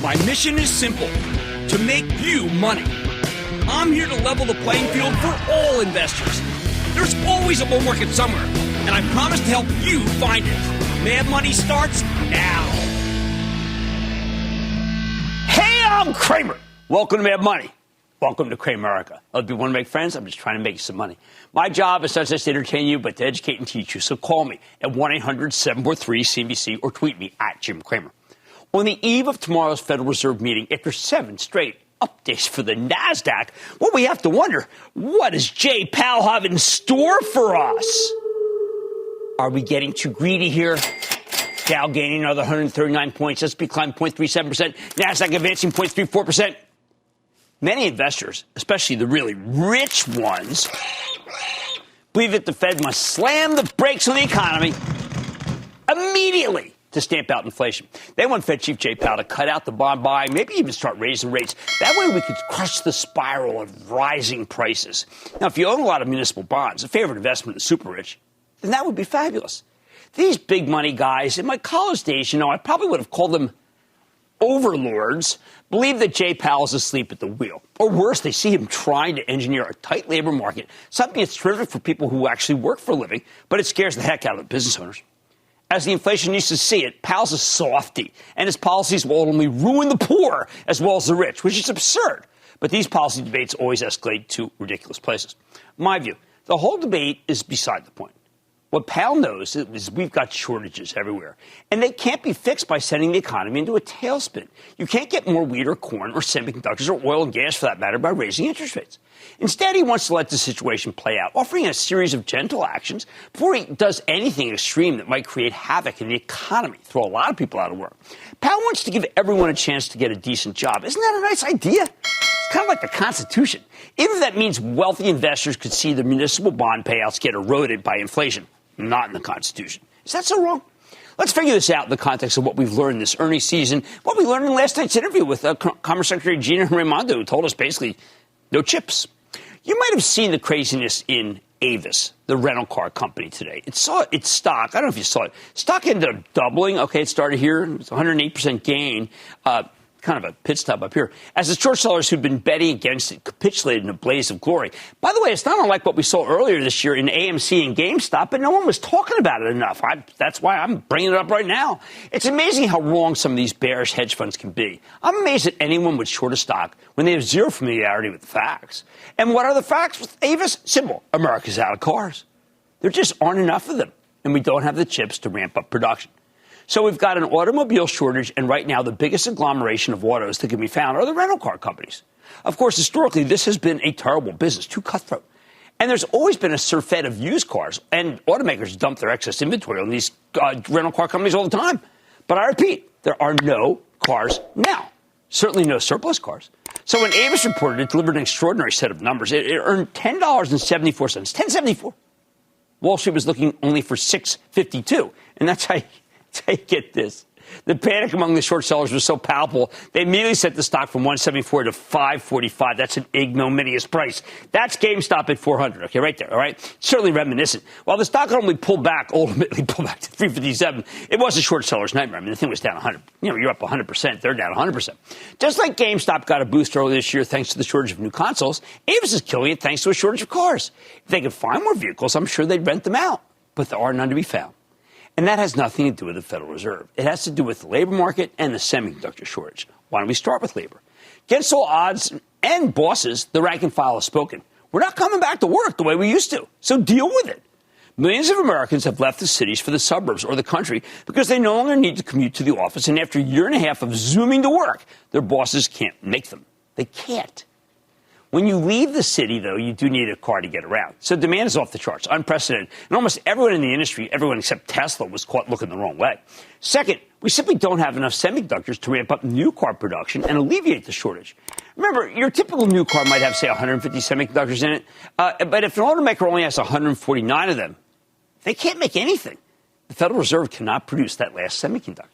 My mission is simple, to make you money. I'm here to level the playing field for all investors. There's always a bull market somewhere, and I promise to help you find it. Mad Money starts now. Hey, I'm Cramer. Welcome to Mad Money. Welcome to Cramerica. Other people want to make friends. I'm just trying to make you some money. My job is not just to entertain you, but to educate and teach you. So call me at 1-800-743-CNBC or tweet me at Jim Cramer. On the eve of tomorrow's Federal Reserve meeting, after 7 straight updates for the NASDAQ, well, we have to wonder, what does Jay Powell have in store for us? Are we getting too greedy here? Dow gaining another 139 points. S&P climbing 0.37%. NASDAQ advancing 0.34%. Many investors, especially the really rich ones, believe that the Fed must slam the brakes on the economy immediately to stamp out inflation. They want Fed Chief Jay Powell to cut out the bond buying, maybe even start raising rates. That way we could crush the spiral of rising prices. Now, if you own a lot of municipal bonds, a favorite investment of the super rich, then that would be fabulous. These big money guys, in my college days, I probably would have called them overlords, believe that Jay Powell's asleep at the wheel. Or worse, they see him trying to engineer a tight labor market, something that's terrific for people who actually work for a living, but it scares the heck out of the business owners. As the inflationists see it, Powell's a softy, and his policies will only ruin the poor as well as the rich, which is absurd. But these policy debates always escalate to ridiculous places. My view, the whole debate is beside the point. What Powell knows is we've got shortages everywhere, and they can't be fixed by sending the economy into a tailspin. You can't get more wheat or corn or semiconductors or oil and gas, for that matter, by raising interest rates. Instead, he wants to let the situation play out, offering a series of gentle actions before he does anything extreme that might create havoc in the economy, throw a lot of people out of work. Powell wants to give everyone a chance to get a decent job. Isn't that a nice idea? It's kind of like the Constitution. Even if that means wealthy investors could see the municipal bond payouts get eroded by inflation. Not in the Constitution. Is that so wrong? Let's figure this out in the context of what we've learned this earnings season, what we learned in last night's interview with Commerce Secretary Gina Raimondo, who told us basically no chips. You might have seen the craziness in Avis, the rental car company, today. It saw its stock. I don't know if you saw it. Stock ended up doubling. Okay, it started here. It was a 108% gain. Kind of a pit stop up here, as the short sellers who'd been betting against it capitulated in a blaze of glory. By the way, it's not unlike what we saw earlier this year in AMC and GameStop, but no one was talking about it enough. That's why I'm bringing it up right now. It's amazing how wrong some of these bearish hedge funds can be. I'm amazed that anyone would short a stock when they have zero familiarity with the facts. And what are the facts with Avis? Simple. America's out of cars. There just aren't enough of them, and we don't have the chips to ramp up production. So we've got an automobile shortage, and right now the biggest agglomeration of autos that can be found are the rental car companies. Of course, historically, this has been a terrible business, too cutthroat. And there's always been a surfeit of used cars, and automakers dump their excess inventory on these rental car companies all the time. But I repeat, there are no cars now, certainly no surplus cars. So when Avis reported it delivered an extraordinary set of numbers. It earned $10.74, $10.74. Wall Street was looking only for $6.52, and that's how you get this. The panic among the short sellers was so palpable, they immediately set the stock from $174 to $545. That's an ignominious price. That's GameStop at $400. Okay, right there. All right. Certainly reminiscent. While the stock ultimately pulled back to $357, it was a short seller's nightmare. I mean, the thing was down 100. You're up 100%. They're down 100%. Just like GameStop got a boost earlier this year thanks to the shortage of new consoles, Avis is killing it thanks to a shortage of cars. If they could find more vehicles, I'm sure they'd rent them out. But there are none to be found. And that has nothing to do with the Federal Reserve. It has to do with the labor market and the semiconductor shortage. Why don't we start with labor? Against all odds and bosses, the rank and file has spoken. We're not coming back to work the way we used to, so deal with it. Millions of Americans have left the cities for the suburbs or the country because they no longer need to commute to the office, and after a year and a half of zooming to work, their bosses can't make them. They can't. When you leave the city, though, you do need a car to get around. So demand is off the charts, unprecedented. And almost everyone in the industry, everyone except Tesla, was caught looking the wrong way. Second, we simply don't have enough semiconductors to ramp up new car production and alleviate the shortage. Remember, your typical new car might have, say, 150 semiconductors in it. But if an automaker only has 149 of them, they can't make anything. The Federal Reserve cannot produce that last semiconductor.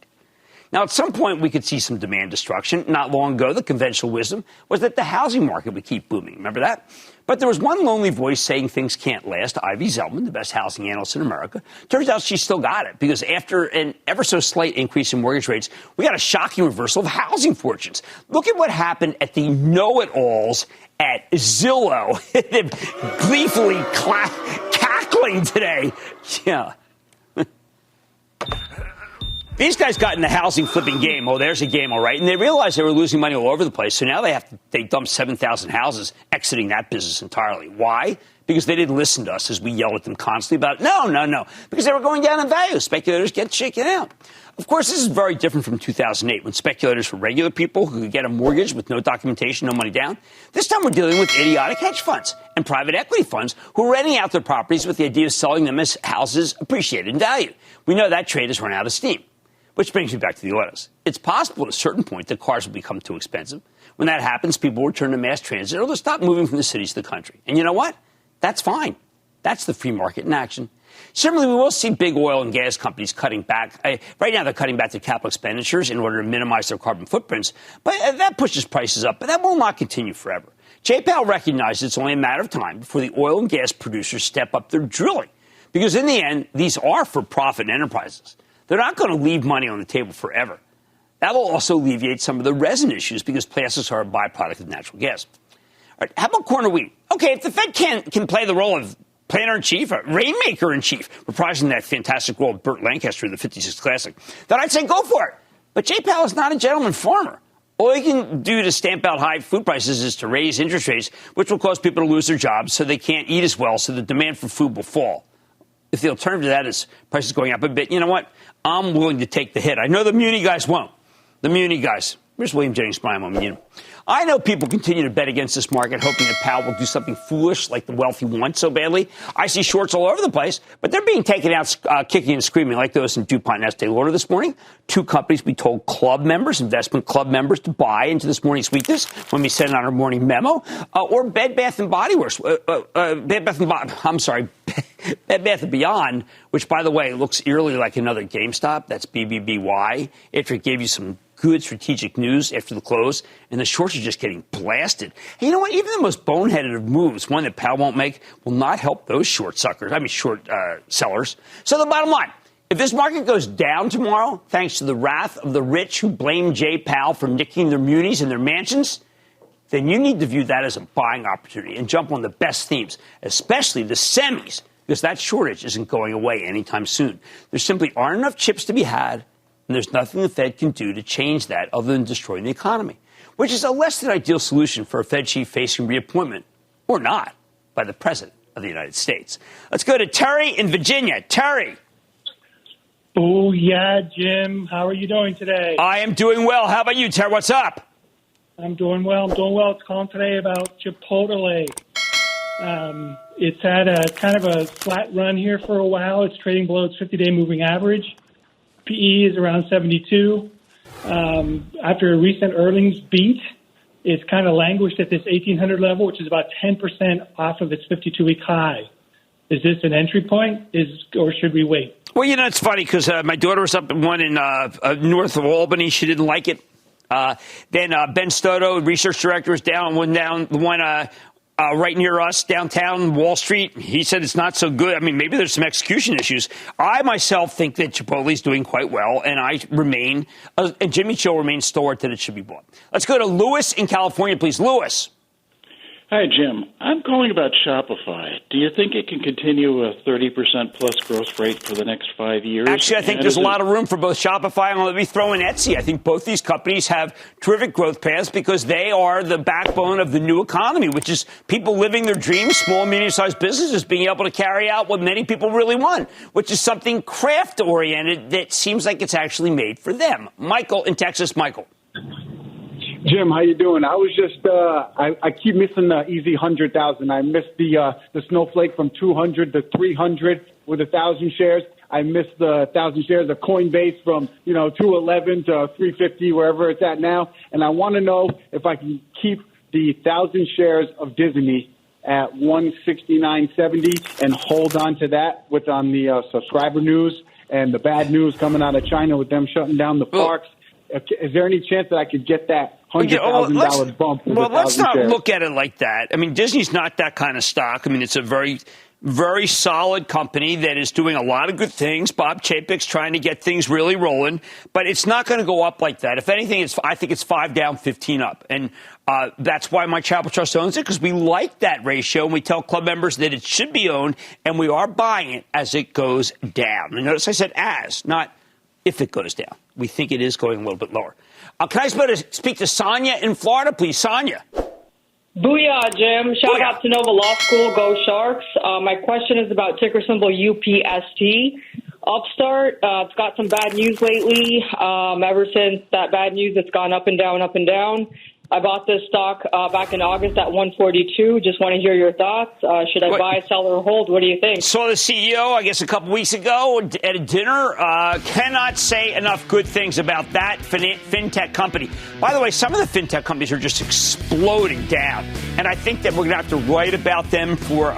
Now, at some point, we could see some demand destruction. Not long ago, the conventional wisdom was that the housing market would keep booming. Remember that? But there was one lonely voice saying things can't last. Ivy Zelman, the best housing analyst in America. Turns out she still got it, because after an ever so slight increase in mortgage rates, we got a shocking reversal of housing fortunes. Look at what happened at the know-it-alls at Zillow. They're gleefully cackling today. Yeah. These guys got in the housing flipping game. Oh, there's a game, all right. And they realized they were losing money all over the place. So now they dumped 7,000 houses, exiting that business entirely. Why? Because they didn't listen to us as we yelled at them constantly about, no. Because they were going down in value. Speculators get shaken out. Of course, this is very different from 2008, when speculators were regular people who could get a mortgage with no documentation, no money down. This time we're dealing with idiotic hedge funds and private equity funds who are renting out their properties with the idea of selling them as houses appreciated in value. We know that trade has run out of steam. Which brings me back to the autos. It's possible at a certain point that cars will become too expensive. When that happens, people will turn to mass transit or they'll stop moving from the cities to the country. And you know what? That's fine. That's the free market in action. Similarly, we will see big oil and gas companies cutting back. Right now, they're cutting back their capital expenditures in order to minimize their carbon footprints. But that pushes prices up. But that will not continue forever. Jay Powell recognizes it's only a matter of time before the oil and gas producers step up their drilling. Because in the end, these are for-profit enterprises. They're not going to leave money on the table forever. That will also alleviate some of the resin issues because plastics are a byproduct of natural gas. All right, how about corn or wheat? Okay, if the Fed can play the role of planner-in-chief, rainmaker-in-chief, reprising that fantastic role of Burt Lancaster in the 56 Classic, then I'd say go for it. But Jay Powell is not a gentleman farmer. All he can do to stamp out high food prices is to raise interest rates, which will cause people to lose their jobs so they can't eat as well, so the demand for food will fall. If the alternative to that is prices going up a bit, you know what? I'm willing to take the hit. I know the Muni guys won't. The Muni guys. Where's William Jennings Bryan? I know people continue to bet against this market, hoping that Powell will do something foolish like the wealthy want so badly. I see shorts all over the place, but they're being taken out kicking and screaming like those in DuPont and Estee Lauder this morning. Two companies we told club members, investment club members, to buy into this morning's weakness when we sent out our morning memo. Or Bed Bath & Body Works. Bed Bath & Beyond, which, by the way, looks eerily like another GameStop. That's BBBY. After it gave you some good strategic news after the close, and the shorts are just getting blasted. Hey, you know what? Even the most boneheaded of moves, one that Powell won't make, will not help those short sellers. So the bottom line, if this market goes down tomorrow, thanks to the wrath of the rich who blame Jay Powell for nicking their munis and their mansions, then you need to view that as a buying opportunity and jump on the best themes, especially the semis, because that shortage isn't going away anytime soon. There simply aren't enough chips to be had, and there's nothing the Fed can do to change that other than destroying the economy, which is a less than ideal solution for a Fed chief facing reappointment, or not, by the President of the United States. Let's go to Terry in Virginia. Terry. Oh, yeah, Jim. How are you doing today? I am doing well. How about you, Terry? What's up? I'm doing well. It's calling today about Chipotle. It's had a kind of a flat run here for a while. It's trading below its 50-day moving average. PE is around 72. After a recent earnings beat, it's kind of languished at this 1,800 level, which is about 10% off of its 52-week high. Is this an entry point, or should we wait? Well, you know, it's funny because my daughter was up at one in north of Albany. She didn't like it. Then Ben Stoto, research director, is down right near us, downtown Wall Street. He said it's not so good. I mean, maybe there's some execution issues. I myself think that Chipotle is doing quite well, and and Jimmy Chill remains stalwart that it should be bought. Let's go to Lewis in California, please. Lewis. Hi, Jim. I'm calling about Shopify. Do you think it can continue a 30% plus growth rate for the next 5 years? Actually, I think there's a lot of room for both Shopify and let me throw in Etsy. I think both these companies have terrific growth paths because they are the backbone of the new economy, which is people living their dreams, small and medium-sized businesses being able to carry out what many people really want, which is something craft-oriented that seems like it's actually made for them. Michael in Texas. Michael. Jim, how you doing? I was just I keep missing the easy 100,000. I missed the snowflake from 200 to 300 with 1,000 shares. I missed the 1,000 shares of Coinbase from 211 to 350 wherever it's at now. And I want to know if I can keep the 1,000 shares of Disney at 169.70 and hold on to that on the subscriber news and the bad news coming out of China with them shutting down the parks. Is there any chance that I could get that $100,000 bump? Well, let's not look at it like that. I mean, Disney's not that kind of stock. I mean, it's a very, very solid company that is doing a lot of good things. Bob Chapek's trying to get things really rolling, but it's not going to go up like that. If anything, I think it's 5 down, 15 up. And that's why my Charitable Trust owns it, because we like that ratio, and we tell club members that it should be owned, and we are buying it as it goes down. And notice I said as, not if it goes down. We think it is going a little bit lower. Can I speak to Sonia in Florida, please? Sonia. Booyah, Jim. Shout out to Nova Law School. Go Sharks. My question is about ticker symbol UPST. Upstart, it's got some bad news lately. Ever since that bad news, it's gone up and down, up and down. I bought this stock back in August at 142. Just want to hear your thoughts. Should I buy, sell, or hold? What do you think? Saw the CEO, I guess, a couple weeks ago at a dinner. Cannot say enough good things about that fintech company. By the way, some of the fintech companies are just exploding down. And I think that we're going to have to write about them for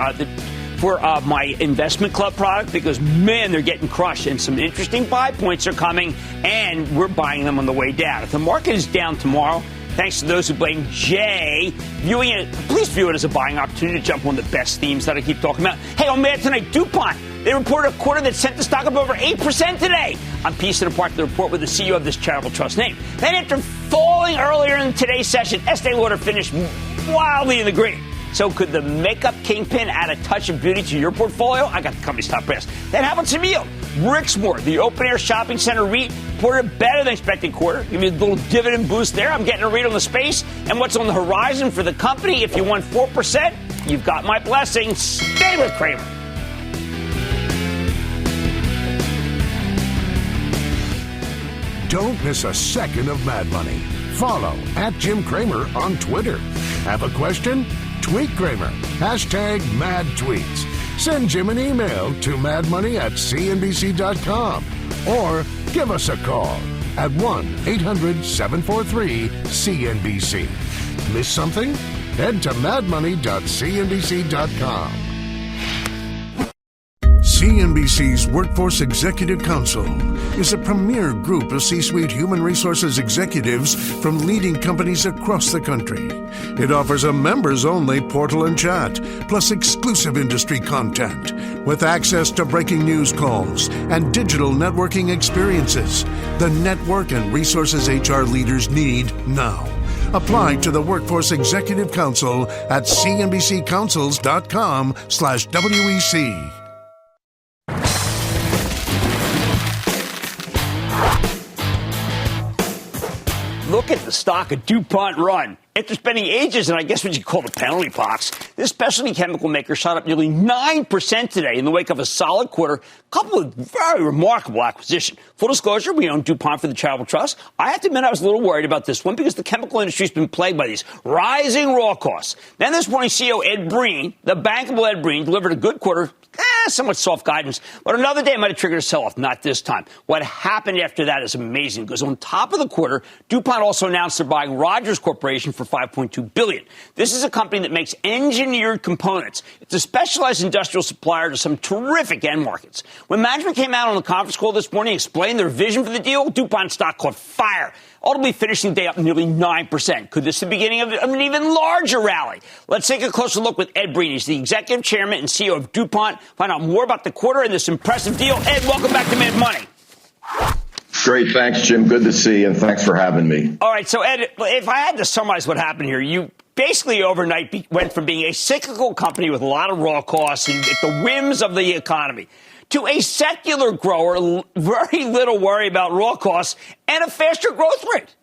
my investment club product because, man, they're getting crushed. And some interesting buy points are coming, and we're buying them on the way down. If the market is down tomorrow, thanks to those who blame Jay, please view it as a buying opportunity to jump on the best themes that I keep talking about. Hey, on Mad Tonight, DuPont. They reported a quarter that sent the stock up over 8% today. I'm piecing apart the report with the CEO of this charitable trust name. Then after falling earlier in today's session, Estee Lauder finished wildly in the green. So could the makeup kingpin add a touch of beauty to your portfolio? I got the company's top brass. Then how about some yield? Rixmore, the open-air shopping center REIT, reported better than expected quarter. Give me a little dividend boost there. I'm getting a read on the space and what's on the horizon for the company. If you want 4%, you've got my blessing. Stay with Cramer. Don't miss a second of Mad Money. Follow @Jim Cramer on Twitter. Have a question? Tweet Cramer. #MadTweets. Send Jim an email to madmoney@cnbc.com or give us a call at 1-800-743-CNBC. Miss something? Head to madmoney.cnbc.com. CNBC's Workforce Executive Council is a premier group of C-suite human resources executives from leading companies across the country. It offers a members-only portal and chat, plus exclusive industry content, with access to breaking news calls and digital networking experiences. The network and resources HR leaders need now. Apply to the Workforce Executive Council at cnbccouncils.com/WEC. Look at the stock of DuPont run. After spending ages in, I guess, what you call the penalty box, this specialty chemical maker shot up nearly 9% today in the wake of a solid quarter, coupled with very remarkable acquisition. Full disclosure, we own DuPont for the Charitable Trust. I have to admit I was a little worried about this one because the chemical industry has been plagued by these rising raw costs. Then this morning, CEO Ed Breen, the bankable Ed Breen, delivered a good quarter, somewhat soft guidance, but another day might have triggered a sell-off, not this time. What happened after that is amazing, because on top of the quarter, DuPont also announced they're buying Rogers Corporation for $5.2 billion. This is a company that makes engineered components. It's a specialized industrial supplier to some terrific end markets. When management came out on the conference call this morning, explained their vision for the deal, DuPont stock caught fire, ultimately finishing the day up nearly 9%. Could this be the beginning of an even larger rally? Let's take a closer look with Ed Breen. He's the executive chairman and CEO of DuPont. Find out more about the quarter and this impressive deal. Ed, welcome back to Mad Money. Great. Thanks, Jim. Good to see you, and thanks for having me. All right. So, Ed, if I had to summarize what happened here, you basically overnight went from being a cyclical company with a lot of raw costs and at the whims of the economy to a secular grower, very little worry about raw costs and a faster growth rate.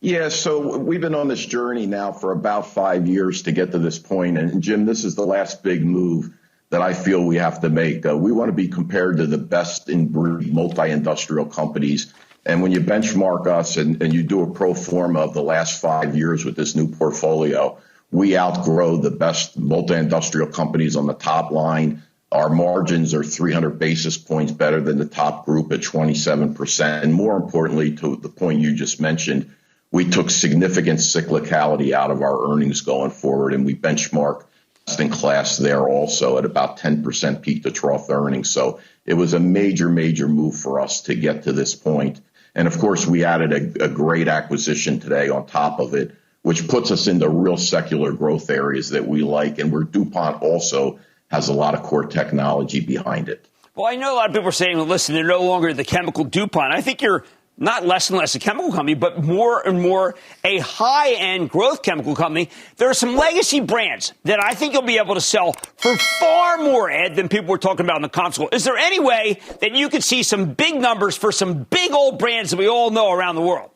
Yeah, so we've been on this journey now for about 5 years to get to this point. And, Jim, this is the last big move that I feel we have to make. We want to be compared to the best in breed multi-industrial companies. And when you benchmark us and you do a pro forma of the last 5 years with this new portfolio, we outgrow the best multi-industrial companies on the top line. Our margins are 300 basis points better than the top group at 27%. And more importantly, to the point you just mentioned, we took significant cyclicality out of our earnings going forward, and we benchmark best in class there also at about 10% peak to trough earnings. So it was a major, major move for us to get to this point. And of course, we added a great acquisition today on top of it, which puts us into real secular growth areas that we like, and where DuPont also has a lot of core technology behind it. Well, I know a lot of people are saying, well, listen, they're no longer the chemical DuPont. I think you're not less and less a chemical company, but more and more a high-end growth chemical company. There are some legacy brands that I think you'll be able to sell for far more, Ed, than people were talking about in the console. Is there any way that you could see some big numbers for some big old brands that we all know around the world?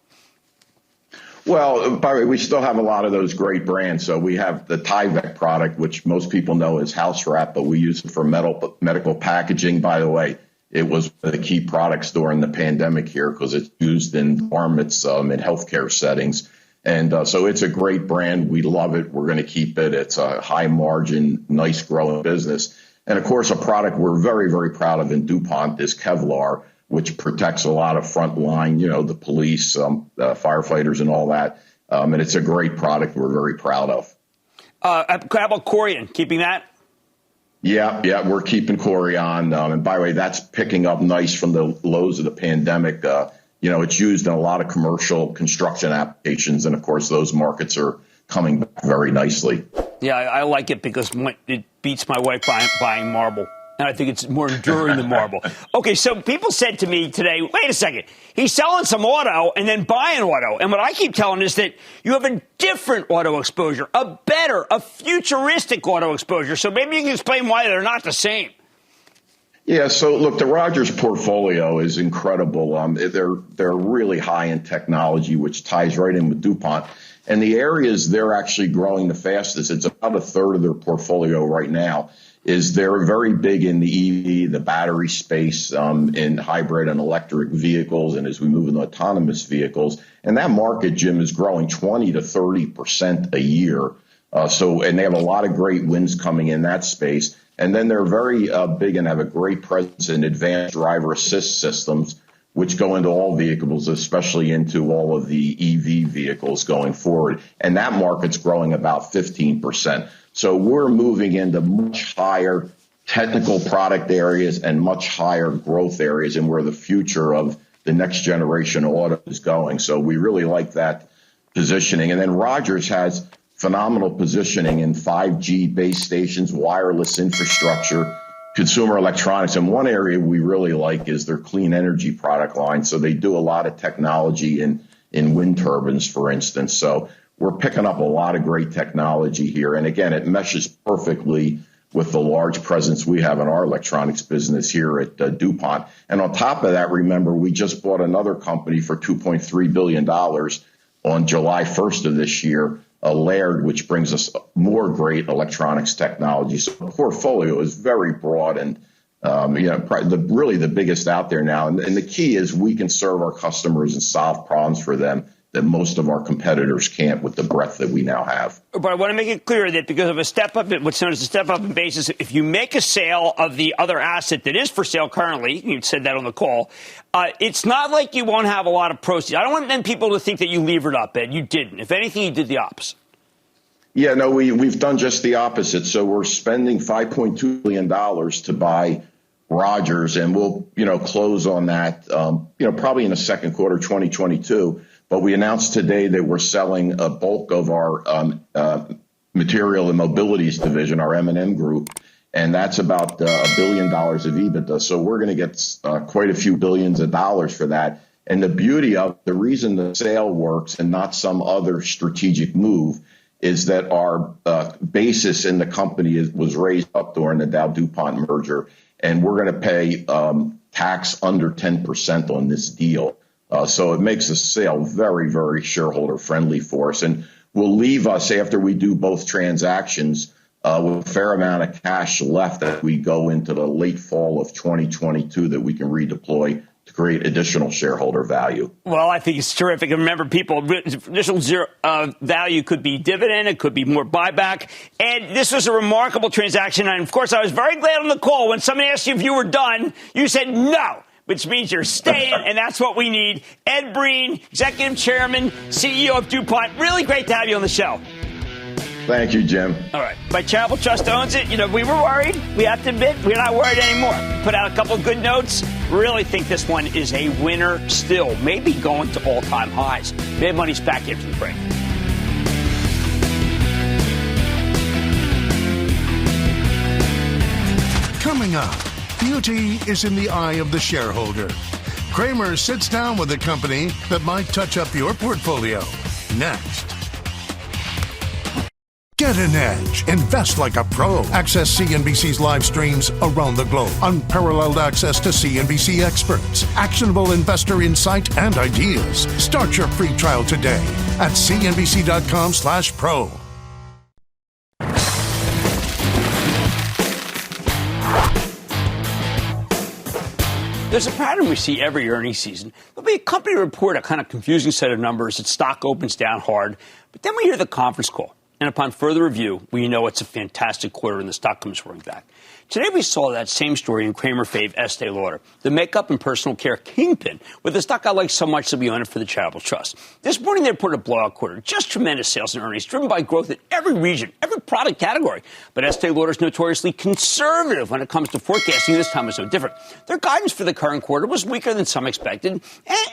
Well, by the way, we still have a lot of those great brands. So we have the Tyvek product, which most people know as house wrap, but we use it for medical packaging. By the way, it was one of the key products during the pandemic here because it's used in garments in healthcare settings. And so it's a great brand. We love it. We're going to keep it. It's a high margin, nice growing business. And of course, a product we're very, very proud of in DuPont is Kevlar, which protects a lot of frontline, the police, firefighters and all that. And it's a great product we're very proud of. How about Corian? Keeping that? Yeah, we're keeping Corian. And by the way, that's picking up nice from the lows of the pandemic. It's used in a lot of commercial construction applications. And of course, those markets are coming back very nicely. Yeah, I like it because it beats my wife buying marble. And I think it's more enduring than marble. Okay, so people said to me today, wait a second, he's selling some auto and then buying auto. And what I keep telling is that you have a different auto exposure, a futuristic auto exposure. So maybe you can explain why they're not the same. Yeah, so look, the Rogers portfolio is incredible. They're really high in technology, which ties right in with DuPont. And the areas they're actually growing the fastest, it's about a third of their portfolio right now, is they're very big in the EV, the battery space, in hybrid and electric vehicles, and as we move into autonomous vehicles. And that market, Jim, is growing 20 to 30% a year. And they have a lot of great wins coming in that space. And then they're very big and have a great presence in advanced driver assist systems, which go into all vehicles, especially into all of the EV vehicles going forward. And that market's growing about 15%. So we're moving into much higher technical product areas and much higher growth areas, and where the future of the next generation auto is going. So we really like that positioning. And then Rogers has phenomenal positioning in 5G base stations, wireless infrastructure, consumer electronics. And one area we really like is their clean energy product line. So they do a lot of technology in wind turbines, for instance. So we're picking up a lot of great technology here. And again, it meshes perfectly with the large presence we have in our electronics business here at DuPont. And on top of that, remember, we just bought another company for $2.3 billion on July 1st of this year, Laird, which brings us more great electronics technology. So the portfolio is very broad and really the biggest out there now. And the key is we can serve our customers and solve problems for them that most of our competitors can't with the breadth that we now have. But I want to make it clear that because of a step up, what's known as a step up in basis, if you make a sale of the other asset that is for sale currently, you said that on the call, it's not like you won't have a lot of proceeds. I don't want then people to think that you levered up, Ed. You didn't. If anything, you did the opposite. Yeah, no, we've done just the opposite. So we're spending $5.2 billion to buy Rogers, and we'll, close on that, probably in the second quarter, 2022. But we announced today that we're selling a bulk of our material and mobilities division, our M&M group, and that's about $1 billion of EBITDA. So we're going to get quite a few billions of dollars for that. And the beauty of the reason the sale works and not some other strategic move is that our basis in the company was raised up during the Dow-DuPont merger, and we're going to pay tax under 10% on this deal. So it makes the sale very, very shareholder friendly for us, and will leave us after we do both transactions with a fair amount of cash left that we go into the late fall of 2022 that we can redeploy to create additional shareholder value. Well, I think it's terrific. And remember, people, additional value could be dividend. It could be more buyback. And this was a remarkable transaction. And, of course, I was very glad on the call when somebody asked you if you were done. You said no, which means you're staying, and that's what we need. Ed Breen, Executive Chairman, CEO of DuPont. Really great to have you on the show. Thank you, Jim. All right. My Charitable Trust owns it. We were worried. We have to admit, we're not worried anymore. Put out a couple of good notes. Really think this one is a winner still. Maybe going to all-time highs. Mad Money's back after the break. Coming up, beauty is in the eye of the shareholder. Cramer sits down with a company that might touch up your portfolio. Next. Get an edge. Invest like a pro. Access CNBC's live streams around the globe. Unparalleled access to CNBC experts. Actionable investor insight and ideas. Start your free trial today at cnbc.com/pro. There's a pattern we see every earnings season. There'll be a company report, a kind of confusing set of numbers. Its stock opens down hard. But then we hear the conference call. And upon further review, we know it's a fantastic quarter and the stock comes roaring back. Today we saw that same story in Cramer fave Estee Lauder, the makeup and personal care kingpin, with the stock I like so much that we own it for the Charitable Trust. This morning they reported a blowout quarter, just tremendous sales and earnings, driven by growth in every region, every product category. But Estee Lauder is notoriously conservative when it comes to forecasting. This time is no different. Their guidance for the current quarter was weaker than some expected,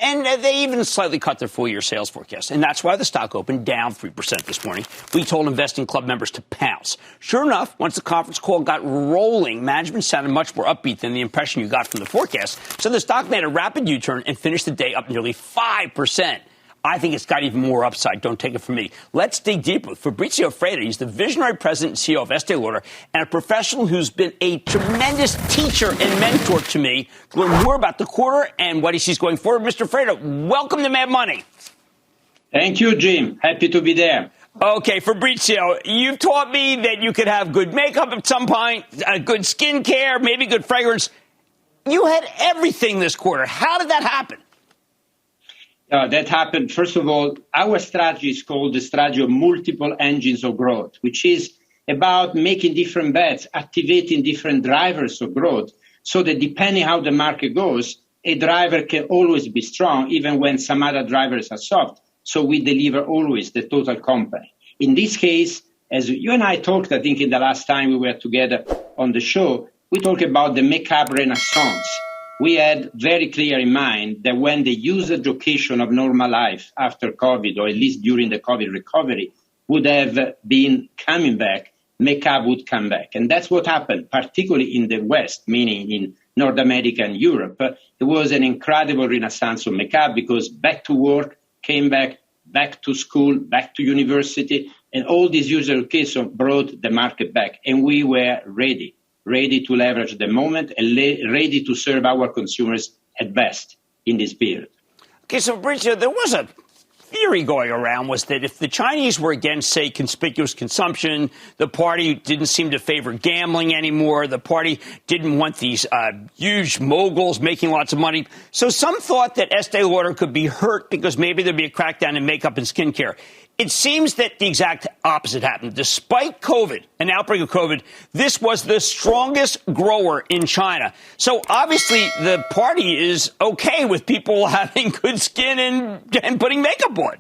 and they even slightly cut their full-year sales forecast. And that's why the stock opened down 3% this morning. We told Investing Club members to pounce. Sure enough, once the conference call got rolling, management sounded much more upbeat than the impression you got from the forecast. So the stock made a rapid U-turn and finished the day up nearly 5%. I think it's got even more upside. Don't take it from me. Let's dig deeper with Fabrizio Freda. He's the visionary president and CEO of Estee Lauder and a professional who's been a tremendous teacher and mentor to me to learn more about the quarter and what he sees going forward. Mr. Freda, welcome to Mad Money. Thank you, Jim. Happy to be there. Okay, Fabrizio, you've taught me that you could have good makeup at some point, good skincare, maybe good fragrance. You had everything this quarter. How did that happen? That happened, first of all, our strategy is called the strategy of multiple engines of growth, which is about making different bets, activating different drivers of growth, so that depending how the market goes, a driver can always be strong, even when some other drivers are soft. So we deliver always the total company. In this case, as you and I talked, I think in the last time we were together on the show, we talked about the makeup renaissance. We had very clear in mind that when the usage occasion of normal life after COVID, or at least during the COVID recovery, would have been coming back, makeup would come back. And that's what happened, particularly in the West, meaning in North America and Europe. There was an incredible renaissance of makeup because back to work, came back to school, back to university, and all these user occasions brought the market back. And we were ready to leverage the moment and ready to serve our consumers at best in this period. Okay, so Fabrizio, there was a theory going around was that if the Chinese were against, say, conspicuous consumption, the party didn't seem to favor gambling anymore, the party didn't want these huge moguls making lots of money. So some thought that Estee Lauder could be hurt because maybe there'd be a crackdown in makeup and skincare. It seems that the exact opposite happened. Despite COVID, an outbreak of COVID, this was the strongest grower in China. So obviously the party is okay with people having good skin and putting makeup on.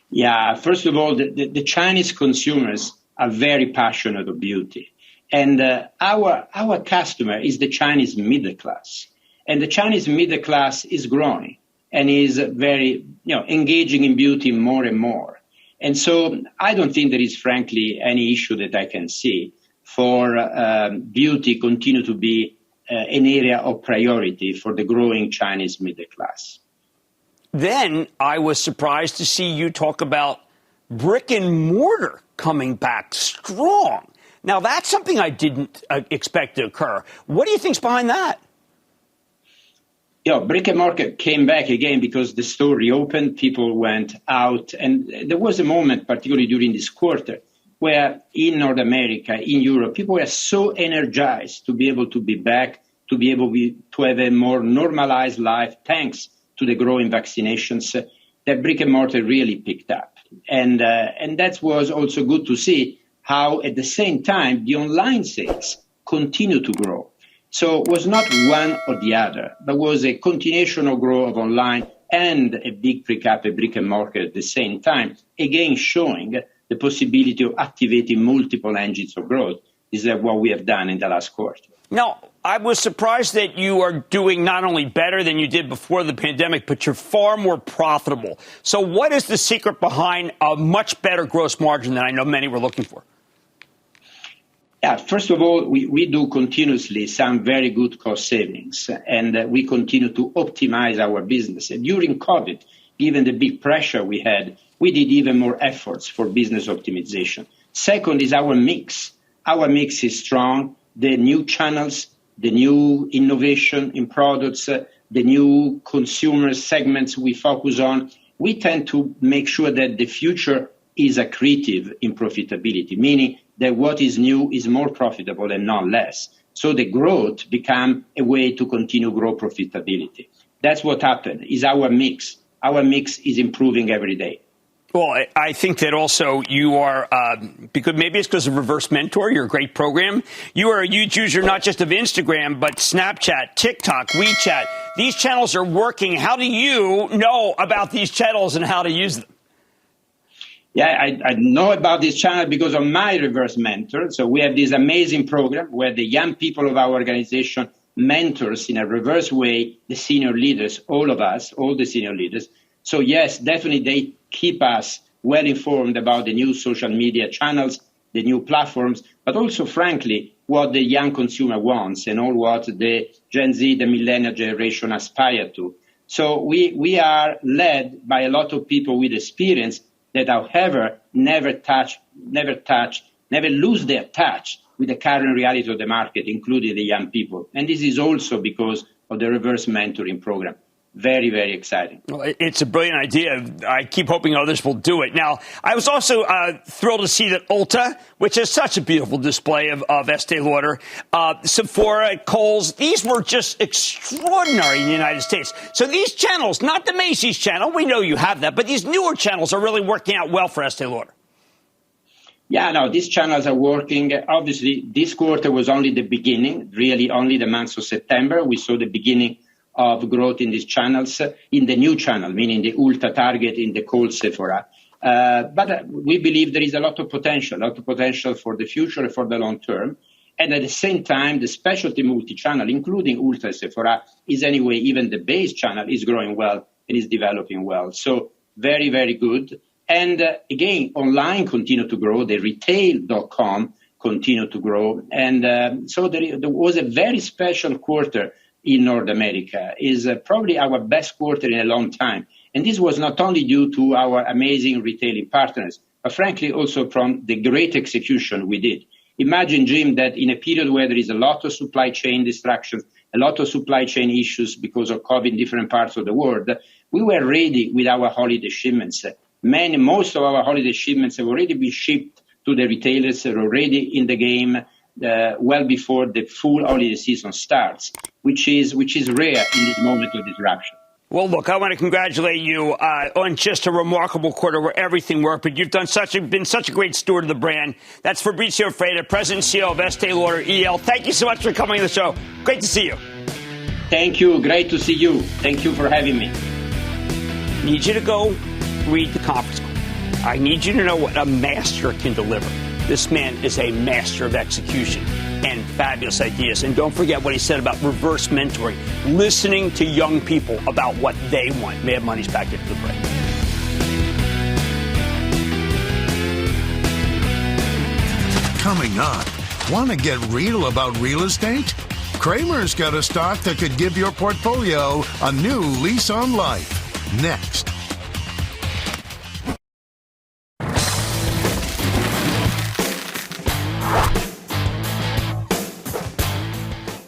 Yeah, first of all, the Chinese consumers are very passionate of beauty. And our customer is the Chinese middle class. And the Chinese middle class is growing and is very, engaging in beauty more and more. And so I don't think there is, frankly, any issue that I can see for beauty continue to be an area of priority for the growing Chinese middle class. Then I was surprised to see you talk about brick and mortar coming back strong. Now, that's something I didn't expect to occur. What do you think's behind that? Brick and mortar came back again because the store reopened, people went out, and there was a moment, particularly during this quarter, where in North America, in Europe, people were so energized to be able to be back, to be able to have a more normalized life, thanks to the growing vaccinations, that brick and mortar really picked up. And that was also good to see how, at the same time, the online sales continue to grow. So it was not one or the other, but was a continuation of growth of online and a big pick up, a brick and mortar at the same time, again showing the possibility of activating multiple engines of growth. This is what we have done in the last quarter. Now, I was surprised that you are doing not only better than you did before the pandemic, but you're far more profitable. So what is the secret behind a much better gross margin than I know many were looking for? Yeah, first of all, we do continuously some very good cost savings, and we continue to optimize our business. And during COVID, given the big pressure we had, we did even more efforts for business optimization. Second is our mix. Our mix is strong. The new channels, the new innovation in products, the new consumer segments we focus on, we tend to make sure that the future is accretive in profitability, meaning that what is new is more profitable and not less. So the growth become a way to continue grow profitability. That's what happened, is our mix. Our mix is improving every day. Well, I think that also you are, because maybe it's because of Reverse Mentor, your great program. You are a huge user not just of Instagram, but Snapchat, TikTok, WeChat. These channels are working. How do you know about these channels and how to use them? Yeah, I know about this channel because of my Reverse Mentor. So we have this amazing program where the young people of our organization mentors in a reverse way the senior leaders, all of us, all the senior leaders. So yes, definitely they keep us well informed about the new social media channels, the new platforms, but also, frankly, what the young consumer wants and all what the Gen Z, the millennial generation aspire to. So we are led by a lot of people with experience that, however, never lose their touch with the current reality of the market, including the young people. And this is also because of the reverse mentoring program. Very, very exciting. Well, it's a brilliant idea. I keep hoping others will do it. Now, I was also thrilled to see that Ulta, which is such a beautiful display of Estee Lauder, Sephora, Kohl's, these were just extraordinary in the United States. So these channels, not the Macy's channel, we know you have that, but these newer channels are really working out well for Estee Lauder. Yeah, no, these channels are working. Obviously, this quarter was only the beginning, really only the month of September. We saw the beginning of growth in these channels, in the new channel, meaning the Ulta, Target, in the Kohl's, Sephora. But we believe there is a lot of potential for the future and for the long term. And at the same time, the specialty multi-channel, including Ulta, Sephora, is anyway, even the base channel is growing well and is developing well. So very, very good. And again, online continue to grow. The retail.com continue to grow. And so there was a very special quarter in North America. Is probably our best quarter in a long time. And this was not only due to our amazing retailing partners, but frankly also from the great execution we did. Imagine, Jim, that in a period where there is a lot of supply chain distractions, a lot of supply chain issues because of COVID in different parts of the world, we were ready with our holiday shipments. Most of our holiday shipments have already been shipped to the retailers, are already in the game well before the full holiday season starts, which is rare in this moment of disruption. Well, look, I want to congratulate you on just a remarkable quarter where everything worked, but you've been such a great steward of the brand. That's Fabrizio Freda, President and CEO of Estee Lauder EL. Thank you so much for coming to the show. Great to see you. Thank you. Great to see you. Thank you for having me. I need you to go read the conference call. I need you to know what a master can deliver. This man is a master of execution and fabulous ideas. And don't forget what he said about reverse mentoring, listening to young people about what they want. Mad Money's back into the break. Coming up, want to get real about real estate? Cramer's got a stock that could give your portfolio a new lease on life. Next.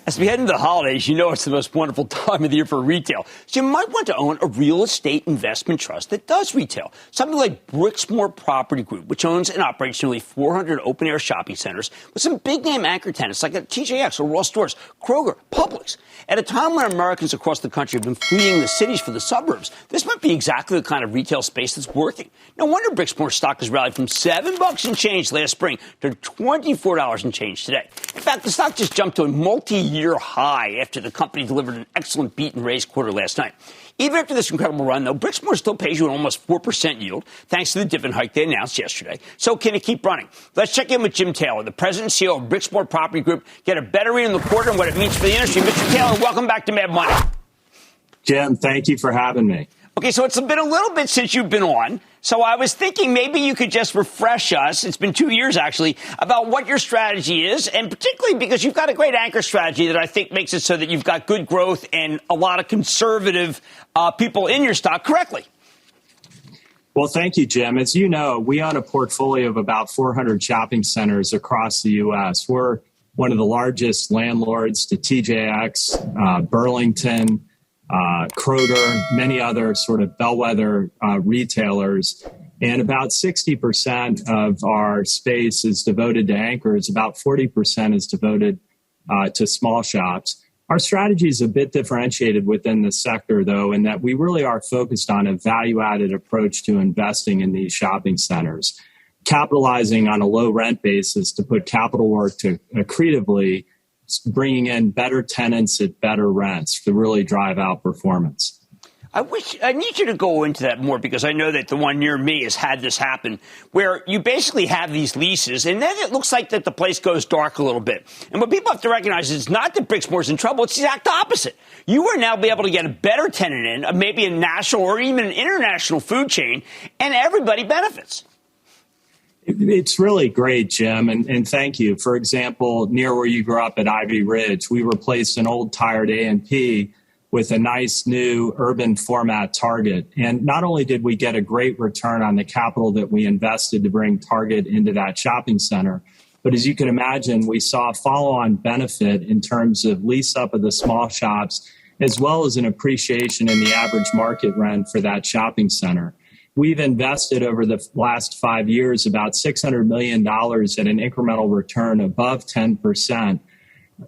As we head into the holidays, you know it's the most wonderful time of the year for retail. So you might want to own a real estate investment trust that does retail. Something like Brixmor Property Group, which owns and operates nearly 400 open-air shopping centers with some big-name anchor tenants like TJX or Ross Stores, Kroger, Publix. At a time when Americans across the country have been fleeing the cities for the suburbs, this might be exactly the kind of retail space that's working. No wonder Brixmor stock has rallied from $7 and change last spring to $24 and change today. In fact, the stock just jumped to a multi-year high after the company delivered an excellent beat and raise quarter last night. Even after this incredible run, though, Brixmor still pays you an almost 4% yield, thanks to the dividend hike they announced yesterday. So can it keep running? Let's check in with Jim Taylor, the president and CEO of Brixmor Property Group, get a better read on the quarter and what it means for the industry. Mr. Taylor, welcome back to Mad Money. Jim, thank you for having me. Okay, so it's been a little bit since you've been on. So I was thinking maybe you could just refresh us. It's been 2 years, actually, about what your strategy is, and particularly because you've got a great anchor strategy that I think makes it so that you've got good growth and a lot of conservative people in your stock correctly. Well, thank you, Jim. As you know, we own a portfolio of about 400 shopping centers across the U.S. We're one of the largest landlords to TJX, Burlington, Kroger, many other sort of bellwether retailers. And about 60% of our space is devoted to anchors. About 40% is devoted to small shops. Our strategy is a bit differentiated within the sector, though, in that we really are focused on a value-added approach to investing in these shopping centers, capitalizing on a low rent basis to put capital work to accretively bringing in better tenants at better rents to really drive out performance. I need you to go into that more because I know that the one near me has had this happen where you basically have these leases and then it looks like that the place goes dark a little bit. And what people have to recognize is not that Brixmor's in trouble. It's the exact opposite. You are now be able to get a better tenant in, maybe a national or even an international food chain, and everybody benefits. It's really great, Jim, and thank you. For example, near where you grew up at Ivy Ridge, we replaced an old tired A&P with a nice new urban format Target. And not only did we get a great return on the capital that we invested to bring Target into that shopping center, but as you can imagine, we saw a follow-on benefit in terms of lease up of the small shops, as well as an appreciation in the average market rent for that shopping center. We've invested over the last 5 years about $600 million at an incremental return above 10%,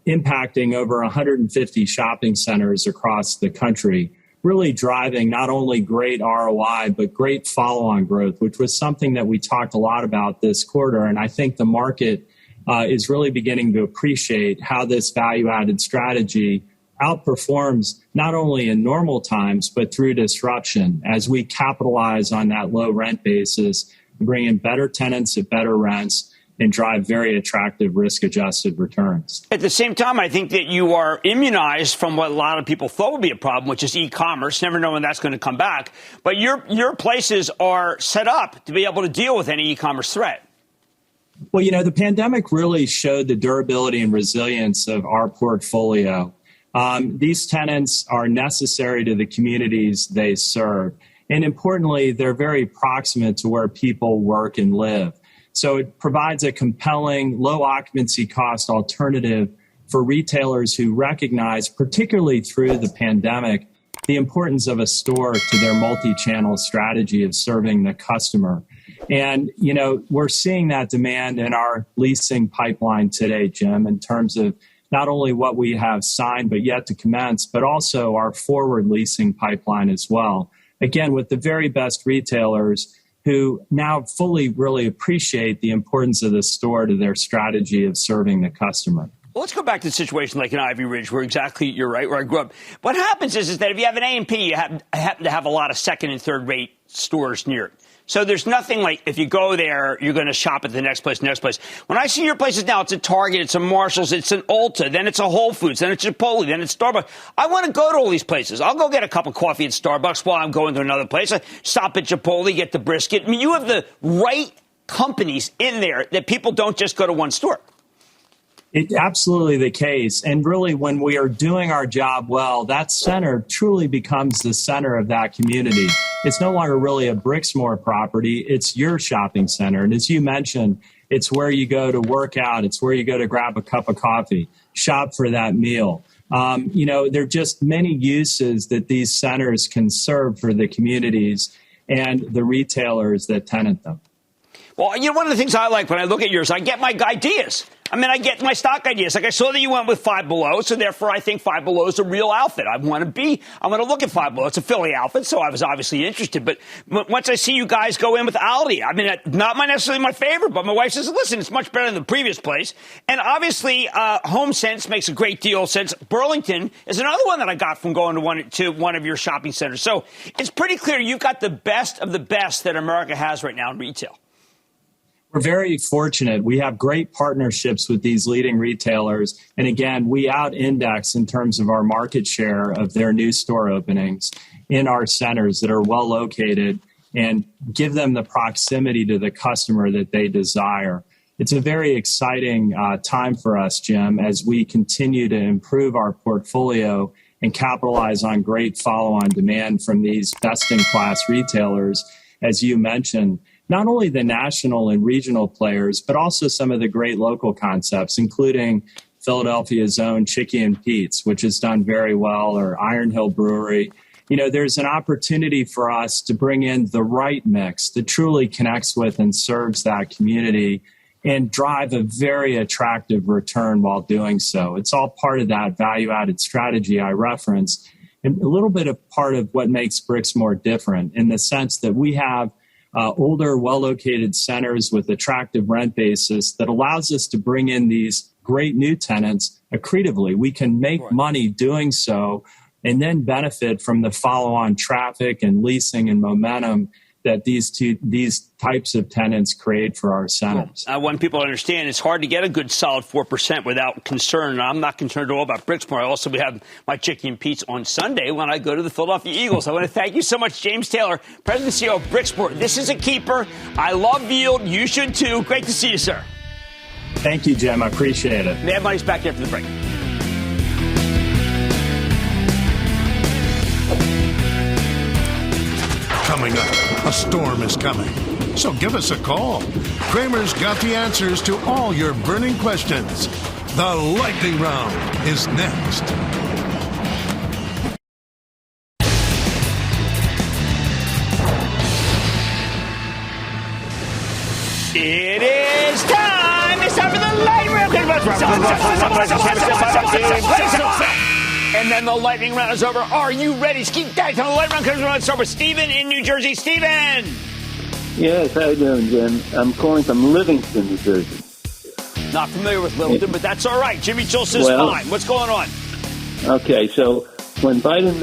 impacting over 150 shopping centers across the country, really driving not only great ROI, but great follow-on growth, which was something that we talked a lot about this quarter. And I think the market is really beginning to appreciate how this value-added strategy outperforms not only in normal times, but through disruption as we capitalize on that low rent basis, bring in better tenants at better rents, and drive very attractive risk-adjusted returns. At the same time, I think that you are immunized from what a lot of people thought would be a problem, which is e-commerce. Never know when that's going to come back. But your places are set up to be able to deal with any e-commerce threat. Well, you know, the pandemic really showed the durability and resilience of our portfolio. These tenants are necessary to the communities they serve. And importantly, they're very proximate to where people work and live. So it provides a compelling, low occupancy cost alternative for retailers who recognize, particularly through the pandemic, the importance of a store to their multi-channel strategy of serving the customer. And, you know, we're seeing that demand in our leasing pipeline today, Jim, in terms of not only what we have signed but yet to commence, but also our forward leasing pipeline as well. Again, with the very best retailers who now fully really appreciate the importance of the store to their strategy of serving the customer. Well, let's go back to the situation like in Ivy Ridge, where exactly you're right, where I grew up. What happens is that if you have an A&P, you happen to have a lot of second and third rate stores near it. So there's nothing like if you go there, you're going to shop at the next place. When I see your places now, it's a Target, it's a Marshalls, it's an Ulta, then it's a Whole Foods, then it's Chipotle, then it's Starbucks. I want to go to all these places. I'll go get a cup of coffee at Starbucks while I'm going to another place. I stop at Chipotle, get the brisket. I mean, you have the right companies in there that people don't just go to one store. It's absolutely the case. And really, when we are doing our job well, that center truly becomes the center of that community. It's no longer really a Brixmor property. It's your shopping center. And as you mentioned, it's where you go to work out. It's where you go to grab a cup of coffee, shop for that meal. You know, there are just many uses that these centers can serve for the communities and the retailers that tenant them. Well, you know, one of the things I like when I look at yours, I get my ideas. I mean, I get my stock ideas. Like I saw that you went with Five Below, so therefore I think Five Below is a real outfit. I'm going to look at Five Below. It's a Philly outfit, so I was obviously interested. But once I see you guys go in with Aldi, I mean, not necessarily my favorite, but my wife says, listen, it's much better than the previous place. And obviously, HomeSense makes a great deal since Burlington is another one that I got from going to one of your shopping centers. So it's pretty clear you've got the best of the best that America has right now in retail. We're very fortunate. We have great partnerships with these leading retailers. And again, we out-index in terms of our market share of their new store openings in our centers that are well located and give them the proximity to the customer that they desire. It's a very exciting time for us, Jim, as we continue to improve our portfolio and capitalize on great follow-on demand from these best-in-class retailers, as you mentioned. Not only the national and regional players, but also some of the great local concepts, including Philadelphia's own Chicky and Pete's, which has done very well, or Iron Hill Brewery. You know, there's an opportunity for us to bring in the right mix that truly connects with and serves that community and drive a very attractive return while doing so. It's all part of that value-added strategy I referenced, and a little bit of part of what makes Brixmor different in the sense that we have older, well-located centers with attractive rent basis that allows us to bring in these great new tenants accretively. We can make money doing so and then benefit from the follow-on traffic and leasing and momentum that these types of tenants create for our centers. I want people to understand it's hard to get a good solid 4% without concern. I'm not concerned at all about Brixmor. I also have my Chicky and Pete's on Sunday when I go to the Philadelphia Eagles. I want to thank you so much, James Taylor, President and CEO of Brixmor. This is a keeper. I love yield. You should too. Great to see you, sir. Thank you, Jim. I appreciate it. Mad Money's back after the break. Coming up, a storm is coming. So give us a call. Cramer's got the answers to all your burning questions. The lightning round is next. It is time. It's time for the lightning round. And then the lightning round is over. Are you ready? Skeet Daddy, the lightning round comes around. Let's start with Stephen in New Jersey. Stephen! Yes, how you doing, Jim? I'm calling from Livingston, New Jersey. Not familiar with Littleton, but that's all right. Jimmy Chill says fine. What's going on? Okay, so when President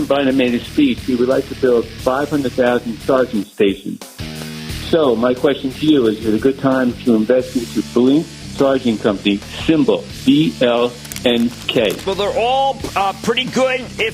Biden made his speech, he would like to build 500,000 charging stations. So my question to you is it a good time to invest into Blink Charging Company, symbol BLNK? Well, they're all pretty good if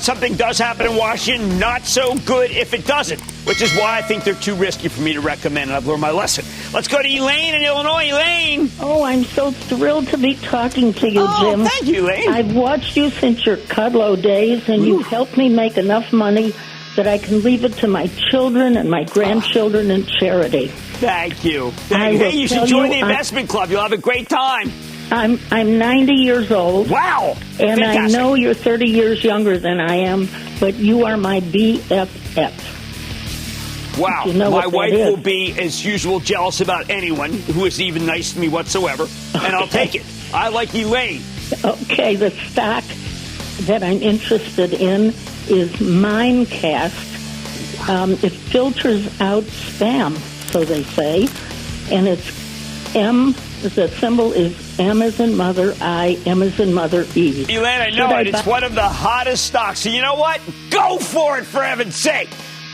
something does happen in Washington, not so good if it doesn't, which is why I think they're too risky for me to recommend, and I've learned my lesson. Let's go to Elaine in Illinois. Elaine! Oh, I'm so thrilled to be talking to you, Jim. Thank you, Elaine. I've watched you since your Cudlow days, and you've helped me make enough money that I can leave it to my children and my grandchildren in charity. Thank you. Hey, you should join the investment club. You'll have a great time. I'm 90 years old. Wow. And fantastic. I know you're 30 years younger than I am, but you are my BFF. Wow. You know my wife is. will be, as usual, jealous about anyone who is even nice to me whatsoever, and I'll take it. I like Elaine. Okay, the stock that I'm interested in is Mimecast. It filters out spam, so they say, and it's M. The symbol is M as in mother, I, M as in mother, E. Elaine, I know it. It's one of the hottest stocks. So you know what? Go for it, for heaven's sake.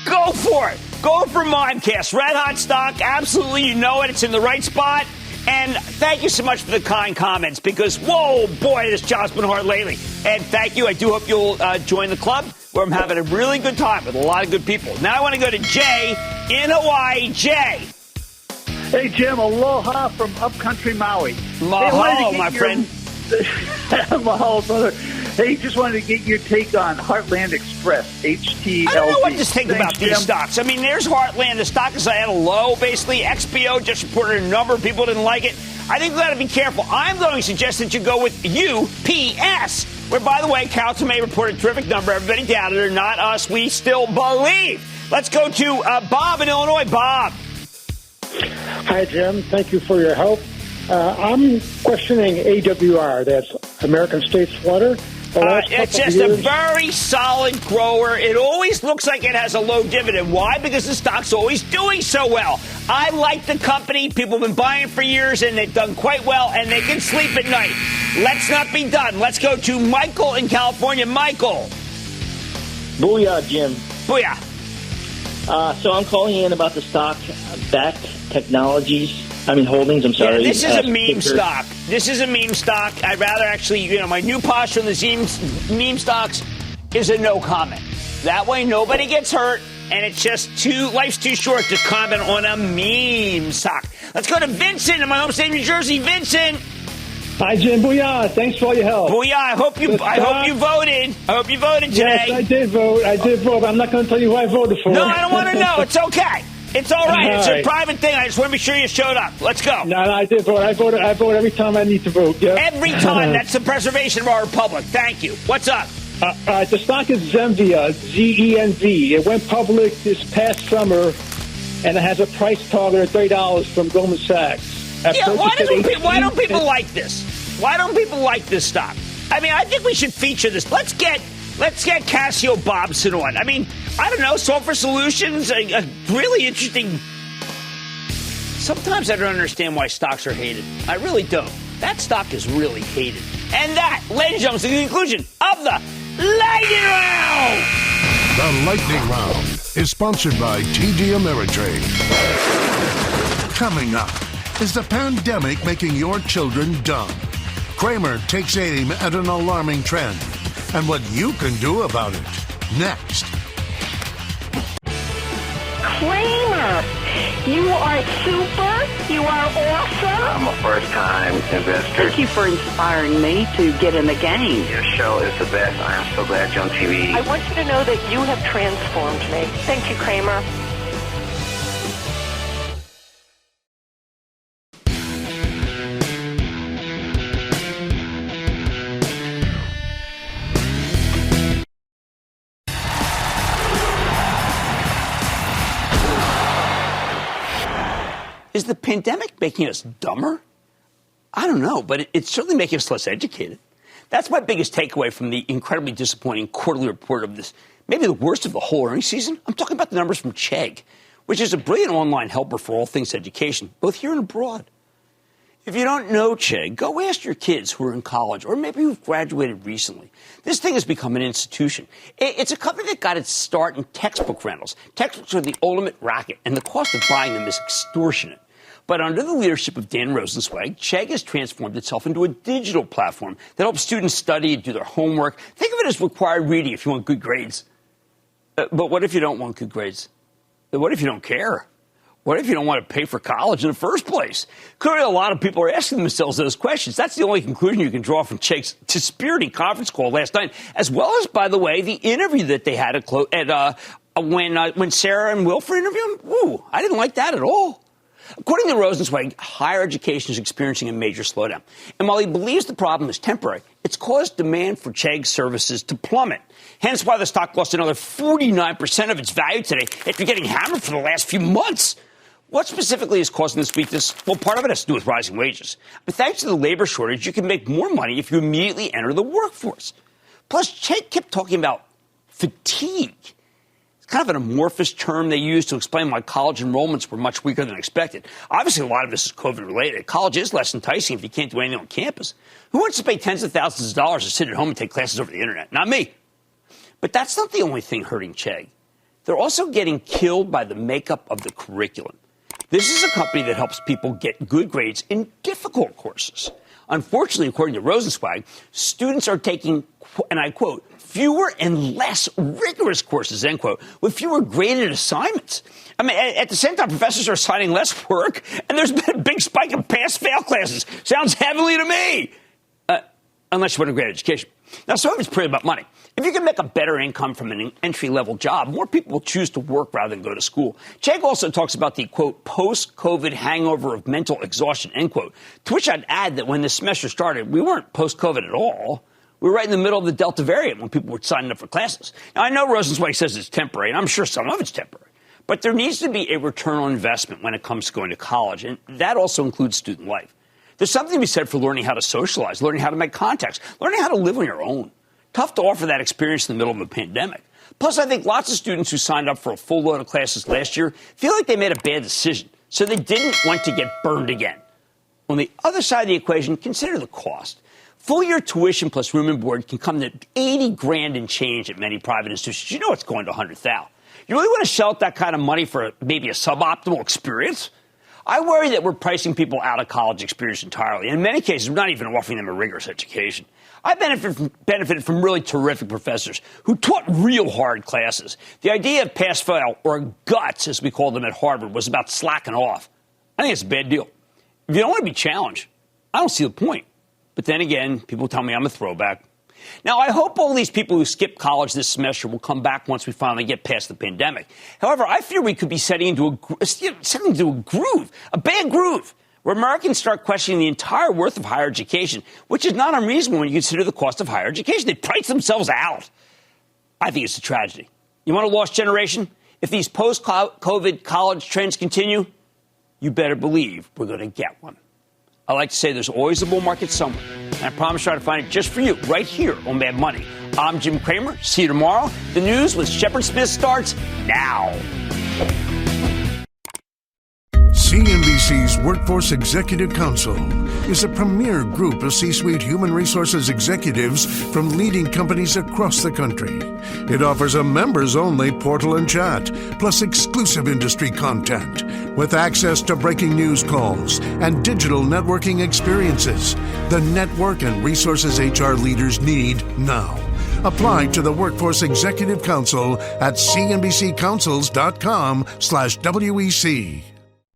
Go for it. Go for Mimecast. Red hot stock. Absolutely, you know it. It's in the right spot. And thank you so much for the kind comments because, whoa, boy, this job's been hard lately. And thank you. I do hope you'll join the club where I'm having a really good time with a lot of good people. Now I want to go to Jay in Hawaii. Jay. Hey, Jim, aloha from upcountry Maui. Mahalo, my friend. Mahalo, brother. Hey, just wanted to get your take on Heartland Express, HTLV. I don't know what to think about these Jim. stocks. I mean, there's Heartland. The stock is at a low, basically. XPO just reported a number. People didn't like it. I think we've got to be careful. I'm going to suggest that you go with UPS, where, by the way, Carol Tomei reported a terrific number. Everybody doubted her, not us. We still believe. Let's go to Bob in Illinois. Bob. Hi, Jim. Thank you for your help. I'm questioning AWR. That's American States Water. It's just a very solid grower. It always looks like it has a low dividend. Why? Because the stock's always doing so well. I like the company. People have been buying for years, and they've done quite well, and they can sleep at night. Let's not be done. Let's go to Michael in California. Michael. Booyah, Jim. Booyah. So I'm calling in about the stock Backed Holdings. I'm sorry. Yeah, this is a meme stock. This is a meme stock. I'd rather actually, my new posture on the meme stocks is a no comment. That way nobody gets hurt, and it's just life's too short to comment on a meme stock. Let's go to Vincent in my home state of New Jersey. Vincent. Hi, Jim. Booyah. Thanks for all your help. Booyah. I hope you voted. I hope you voted today. Yes, I did vote. But I'm not going to tell you who I voted for. No, I don't want to know. It's okay. It's all right. It's a private thing. I just want to be sure you showed up. Let's go. No, I did vote. I vote every time I need to vote. Yep. Every time. That's the preservation of our republic. Thank you. What's up? The stock is Zenvia, Zenv. It went public this past summer, and it has a price target of $30 from Goldman Sachs. Why don't people like this? Why don't people like this stock? I mean, I think we should feature this. Let's get Cassio Bobson on. I mean, I don't know, Software Solutions, a really interesting. Sometimes I don't understand why stocks are hated. I really don't. That stock is really hated. And that, ladies and gentlemen, is the conclusion of the Lightning Round. The Lightning Round is sponsored by TD Ameritrade. Coming up, is the pandemic making your children dumb? Cramer takes aim at an alarming trend and what you can do about it. Next. Cramer, you are super. You are awesome. I'm a first-time investor. Thank you for inspiring me to get in the game. Your show is the best. I am so glad you're on TV. I want you to know that you have transformed me. Thank you, Cramer. Is the pandemic making us dumber? I don't know, but it's certainly making us less educated. That's my biggest takeaway from the incredibly disappointing quarterly report of this, maybe the worst of the whole earnings season. I'm talking about the numbers from Chegg, which is a brilliant online helper for all things education, both here and abroad. If you don't know Chegg, go ask your kids who are in college or maybe who've graduated recently. This thing has become an institution. It's a company that got its start in textbook rentals. Textbooks are the ultimate racket, and the cost of buying them is extortionate. But under the leadership of Dan Rosenzweig, Chegg has transformed itself into a digital platform that helps students study and do their homework. Think of it as required reading if you want good grades. But what if you don't want good grades? What if you don't care? What if you don't want to pay for college in the first place? Clearly, a lot of people are asking themselves those questions. That's the only conclusion you can draw from Chegg's dispiriting conference call last night, as well as, by the way, the interview that they had when Sarah and Wilford interviewed him. Ooh, I didn't like that at all. According to Rosenzweig, higher education is experiencing a major slowdown. And while he believes the problem is temporary, it's caused demand for Chegg services to plummet. Hence why the stock lost another 49% of its value today after getting hammered for the last few months. What specifically is causing this weakness? Well, part of it has to do with rising wages. But thanks to the labor shortage, you can make more money if you immediately enter the workforce. Plus, Chegg kept talking about fatigue. Kind of an amorphous term they use to explain why college enrollments were much weaker than expected. Obviously, a lot of this is COVID-related. College is less enticing if you can't do anything on campus. Who wants to pay tens of thousands of dollars to sit at home and take classes over the internet? Not me. But that's not the only thing hurting Chegg. They're also getting killed by the makeup of the curriculum. This is a company that helps people get good grades in difficult courses. Unfortunately, according to Rosenzweig, students are taking, and I quote, fewer and less rigorous courses, end quote, with fewer graded assignments. I mean, at the same time, professors are assigning less work, and there's been a big spike in pass-fail classes. Sounds heavenly to me. Unless you want a great education. Now, some of it's pretty about money. If you can make a better income from an entry-level job, more people will choose to work rather than go to school. Chegg also talks about the, quote, post-COVID hangover of mental exhaustion, end quote, to which I'd add that when this semester started, we weren't post-COVID at all. We were right in the middle of the Delta variant when people were signing up for classes. Now, I know Rosenzweig says it's temporary, and I'm sure some of it's temporary. But there needs to be a return on investment when it comes to going to college, and that also includes student life. There's something to be said for learning how to socialize, learning how to make contacts, learning how to live on your own. Tough to offer that experience in the middle of a pandemic. Plus, I think lots of students who signed up for a full load of classes last year feel like they made a bad decision, so they didn't want to get burned again. On the other side of the equation, consider the cost. Full-year tuition plus room and board can come to $80,000 and change at many private institutions. You know it's going to $100,000. You really want to shell out that kind of money for maybe a suboptimal experience? I worry that we're pricing people out of college experience entirely. In many cases, we're not even offering them a rigorous education. I benefited from really terrific professors who taught real hard classes. The idea of pass-fail, or guts, as we called them at Harvard, was about slacking off. I think it's a bad deal. If you don't want to be challenged, I don't see the point. But then again, people tell me I'm a throwback. Now, I hope all these people who skipped college this semester will come back once we finally get past the pandemic. However, I fear we could be setting into a groove, a bad groove, where Americans start questioning the entire worth of higher education, which is not unreasonable when you consider the cost of higher education. They price themselves out. I think it's a tragedy. You want a lost generation? If these post-COVID college trends continue, you better believe we're going to get one. I like to say there's always a bull market somewhere, and I promise to try to find it just for you right here on Mad Money. I'm Jim Cramer. See you tomorrow. The news with Shepard Smith starts now. CNBC's Workforce Executive Council is a premier group of C-suite human resources executives from leading companies across the country. It offers a members-only portal and chat, plus exclusive industry content, with access to breaking news calls and digital networking experiences. The network and resources HR leaders need now. Apply to the Workforce Executive Council at cnbccouncils.com/WEC.